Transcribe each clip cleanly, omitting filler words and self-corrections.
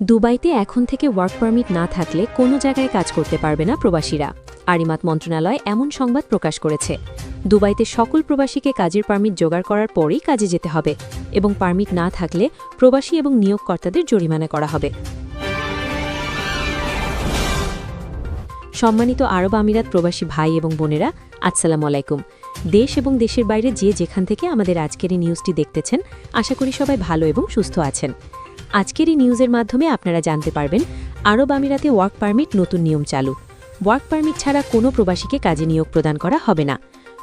দুবাইতে এখন থেকে ওয়ার্ক পারমিট না থাকলে কোনো জায়গায় কাজ করতে পারবে না প্রবাসীরা। আরিমাত মন্ত্রণালয় এমন সংবাদ প্রকাশ করেছে। দুবাইতে সকল প্রবাসীকে কাজের পারমিট জোগাড় করার পরেই কাজে যেতে হবে এবং পারমিট না থাকলে প্রবাসী এবং নিয়োগকর্তাদের জরিমানা করা হবে। সম্মানিত আরব আমিরাত প্রবাসী ভাই এবং বোনেরা, আসসালামু আলাইকুম। দেশ এবং দেশের বাইরে যে যেখান থেকে আমাদের আজকের এই নিউজটি দেখতেছেন, আশা করি সবাই ভালো এবং সুস্থ আছেন। আজকের এই নিউজের মাধ্যমে আপনারা জানতে পারবেন আরব আমিরাতে ওয়ার্ক পারমিট নতুন নিয়ম চালু। ওয়ার্ক পারমিট ছাড়া কোনো প্রবাসীকে কাজে নিয়োগ প্রদান করা হবে না।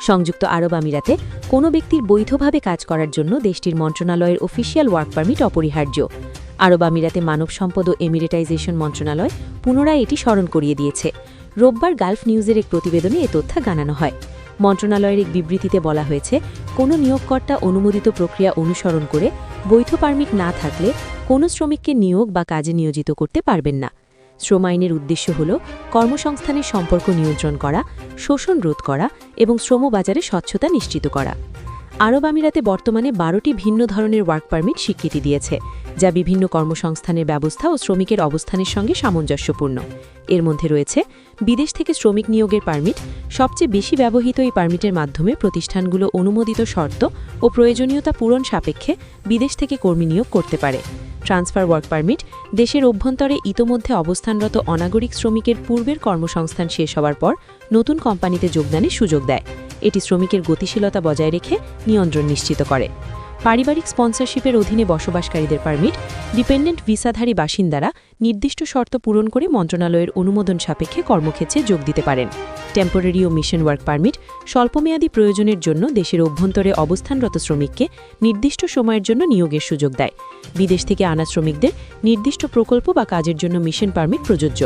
সংযুক্ত আরব আমিরাতে কোনো ব্যক্তির বৈধভাবে কাজ করার জন্য দেশটির মন্ত্রণালয়ের অফিসিয়াল ওয়ার্ক পারমিট অপরিহার্য। আরব আমিরাতে মানব সম্পদ ও এমিরেটাইজেশন মন্ত্রণালয় পুনরায় এটি স্মরণ করিয়ে দিয়েছে। রোববার গালফ নিউজের এক প্রতিবেদনে এ তথ্য জানানো হয়। মন্ত্রণালয়ের এক বিবৃতিতে বলা হয়েছে, কোনো নিয়োগকর্তা অনুমোদিত প্রক্রিয়া অনুসরণ করে বৈধ পারমিট না থাকলে কোনো শ্রমিককে নিয়োগ বা কাজে নিয়োজিত করতে পারবেন না। শ্রম আইনের উদ্দেশ্য হল কর্মসংস্থানের সম্পর্ক নিয়ন্ত্রণ করা, শোষণ রোধ করা এবং শ্রমবাজারে স্বচ্ছতা নিশ্চিত করা। আরব আমিরাতে বর্তমানে 12টি ভিন্ন ধরনের ওয়ার্ক পারমিট স্বীকৃতি দিয়েছে, যা বিভিন্ন কর্মসংস্থানের ব্যবস্থা ও শ্রমিকের অবস্থানের সঙ্গে সামঞ্জস্যপূর্ণ। এর মধ্যে রয়েছে বিদেশ থেকে শ্রমিক নিয়োগের পারমিট। সবচেয়ে বেশি ব্যবহৃত এই পারমিটের মাধ্যমে প্রতিষ্ঠানগুলো অনুমোদিত শর্ত ও প্রয়োজনীয়তা পূরণ সাপেক্ষে বিদেশ থেকে কর্মী নিয়োগ করতে পারে। ট্রান্সফার ওয়ার্ক পারমিট দেশের অভ্যন্তরে ইতোমধ্যে অবস্থানরত অনাগরিক শ্রমিকের পূর্বের কর্মসংস্থান শেষ হওয়ার পর নতুন কোম্পানিতে যোগদানের সুযোগ দেয়। এটি শ্রমিকের গতিশীলতা বজায় রেখে নিয়ন্ত্রণ নিশ্চিত করে। পারিবারিক স্পন্সরশিপের অধীনে বসবাসকারীদের পারমিট ডিপেন্ডেন্ট ভিসাধারী বাসিন্দারা নির্দিষ্ট শর্ত পূরণ করে মন্ত্রণালয়ের অনুমোদন সাপেক্ষে কর্মক্ষেত্রে যোগ দিতে পারেন। টেম্পোরারি ও মিশন ওয়ার্ক পারমিট স্বল্পমেয়াদী প্রয়োজনের জন্য দেশের অভ্যন্তরে অবস্থানরত শ্রমিককে নির্দিষ্ট সময়ের জন্য নিয়োগের সুযোগ দেয়। বিদেশ থেকে আনা শ্রমিকদের নির্দিষ্ট প্রকল্প বা কাজের জন্য মিশন পারমিট প্রযোজ্য।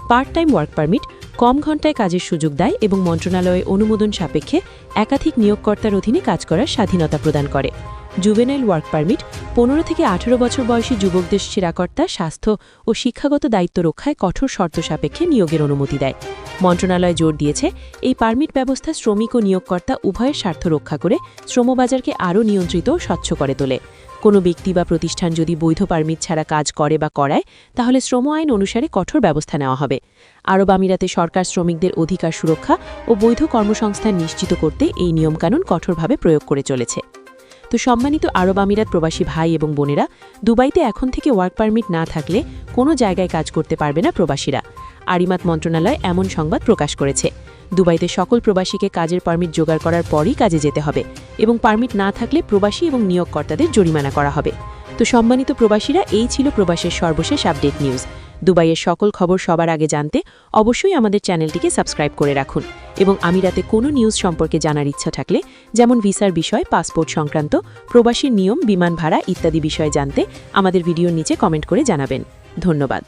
পার্ট টাইম ওয়ার্ক পারমিট কম ঘণ্টায় কাজের সুযোগ দেয় এবং মন্ত্রণালয়ের অনুমোদন সাপেক্ষে একাধিক নিয়োগকর্তার অধীনে কাজ করার স্বাধীনতা প্রদান করে। জুভেনাইল ওয়ার্ক পারমিট 15 থেকে 18 বছর বয়সী যুবকদের সেরাকর্তা স্বাস্থ্য ও শিক্ষাগত দায়িত্ব রক্ষায় কঠোর শর্ত সাপেক্ষে নিয়োগের অনুমতি দেয়। মন্ত্রণালয় জোর দিয়েছে, এই পারমিট ব্যবস্থা শ্রমিক ও নিয়োগকর্তা উভয়ের স্বার্থ রক্ষা করে শ্রমবাজারকে আরও নিয়ন্ত্রিত ও স্বচ্ছ করে তোলে। কোনো ব্যক্তি বা প্রতিষ্ঠান যদি বৈধ পারমিট ছাড়া কাজ করে বা করায়, তাহলে শ্রম আইন অনুসারে কঠোর ব্যবস্থা নেওয়া হবে। আরব আমিরাতে সরকার শ্রমিকদের অধিকার সুরক্ষা ও বৈধ কর্মসংস্থান নিশ্চিত করতে এই নিয়মকানুন কঠোরভাবে প্রয়োগ করে চলেছে। তো সম্মানিত আরব আমিরাত প্রবাসী ভাই এবং বোনেরা, দুবাইতে এখন থেকে ওয়ার্ক পারমিট না থাকলে কোনো জায়গায় কাজ করতে পারবে না প্রবাসীরা। আরিমাত মন্ত্রণালয় এমন সংবাদ প্রকাশ করেছে। দুবাইতে সকল প্রবাসীকে কাজের পারমিট জোগাড় করার পরই কাজে যেতে হবে এবং পারমিট না থাকলে প্রবাসী এবং নিয়োগকর্তাদের জরিমানা করা হবে। তো সম্মানিত প্রবাসীরা, এই ছিল প্রবাসের সর্বশেষ আপডেট নিউজ। দুবাইয়ের সকল খবর সবার আগে জানতে অবশ্যই আমাদের চ্যানেলটিকে সাবস্ক্রাইব করে রাখুন এবং আমিরাতে কোনো নিউজ সম্পর্কে জানার ইচ্ছা থাকলে, যেমন ভিসার বিষয়, পাসপোর্ট সংক্রান্ত, প্রবাসীর নিয়ম, বিমান ভাড়া ইত্যাদি বিষয়ে জানতে আমাদের ভিডিওর নিচে কমেন্ট করে জানাবেন। ধন্যবাদ।